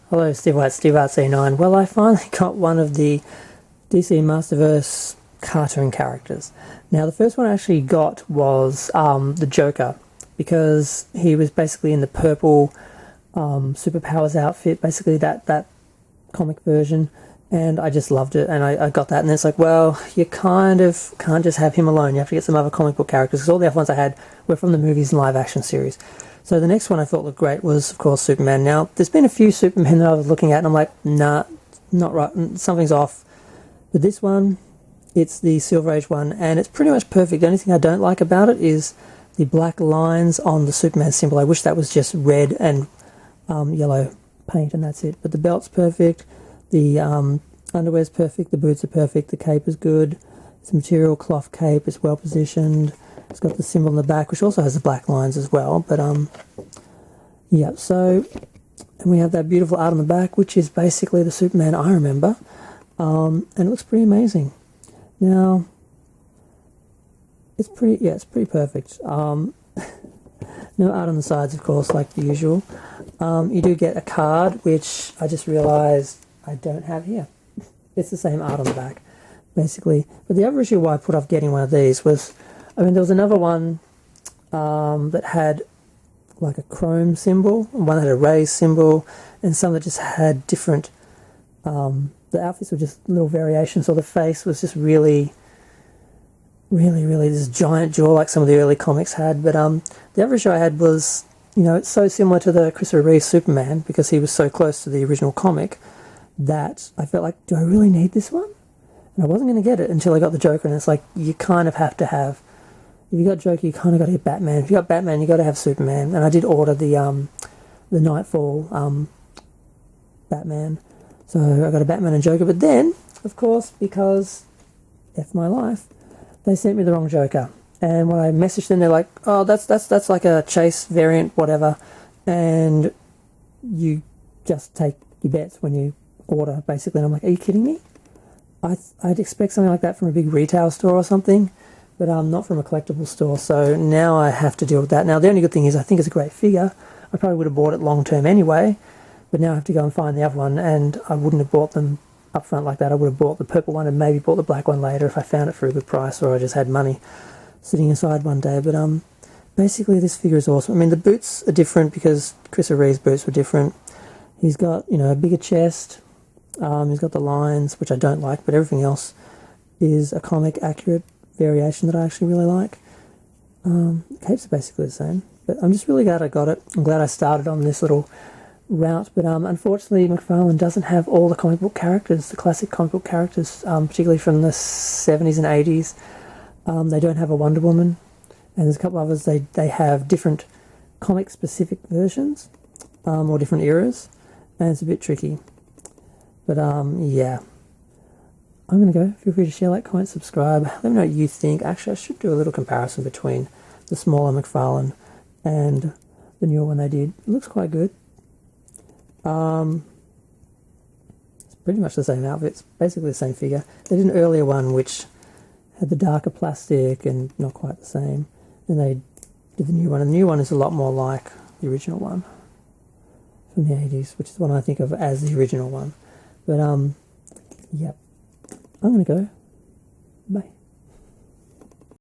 Hello, Steve White, Steve Arts 89. Well, I finally got one of the DC Masterverse cartoon characters. Now, the first one I actually got was the Joker, because he was basically in the purple superpowers outfit, basically that comic version, and I just loved it, and I got that, and it's like, well, you kind of can't just have him alone, you have to get some other comic book characters, because all the other ones I had were from the movies and live action series. So the next one I thought looked great was, of course, Superman. Now, there's been a few Supermen that I was looking at, and I'm like, nah, not right, something's off. But this one, it's the Silver Age one, and it's pretty much perfect. The only thing I don't like about it is the black lines on the Superman symbol. I wish that was just red and yellow paint, and that's it. But the belt's perfect, the underwear's perfect, the boots are perfect, the cape is good. It's a material cloth cape, it's well positioned. It's got the symbol in the back, which also has the black lines as well. But yeah, so, and we have that beautiful art on the back, which is basically the Superman I remember. And it looks pretty amazing. Now, it's pretty perfect. No art on the sides, of course, like the usual. You do get a card, which I just realised I don't have here. It's the same art on the back, basically. But the other issue why I put off getting one of these was, I mean, there was another one that had like a chrome symbol, one that had a raised symbol, and some that just had different, the outfits were just little variations, or the face was just really this giant jaw like some of the early comics had. But the other issue I had was, you know, it's so similar to the Christopher Reeve Superman, because he was so close to the original comic, that I felt like, do I really need this one? And I wasn't going to get it until I got the Joker, and it's like, you kind of have to have, if you got Joker, you kind of got to get Batman. If you got Batman, you got to have Superman. And I did order the Nightfall Batman, so I got a Batman and Joker. But then, of course, because F my life, they sent me the wrong Joker. And when I messaged them, they're like, "Oh, that's like a Chase variant, whatever." And you just take your bets when you order, basically. And I'm like, "Are you kidding me?" I'd expect something like that from a big retail store or something, but not from a collectible store. So now I have to deal with that. Now, the only good thing is I think it's a great figure. I probably would have bought it long term anyway, but now I have to go and find the other one, and I wouldn't have bought them up front like that. I would have bought the purple one and maybe bought the black one later if I found it for a good price, or I just had money sitting aside one day. But basically this figure is awesome. I mean, the boots are different because Christopher Reeve's boots were different. He's got, you know, a bigger chest. He's got the lines, which I don't like, but everything else is a comic accurate variation that I actually really like. Capes are basically the same, but I'm just really glad I got it. I'm glad I started on this little route, but unfortunately MacFarlane doesn't have all the comic book characters, the classic comic book characters, particularly from the 70s and 80s. They don't have a Wonder Woman, and there's a couple others. They have different comic specific versions, or different eras, and it's a bit tricky. But yeah, I'm going to go. Feel free to share, like, comment, subscribe. Let me know what you think. Actually, I should do a little comparison between the smaller MacFarlane and the newer one they did. It looks quite good. It's pretty much the same outfit. It's basically the same figure. They did an earlier one which had the darker plastic and not quite the same. Then they did the new one, and the new one is a lot more like the original one from the 80s, which is the one I think of as the original one. But, yep. I'm going to go. Bye.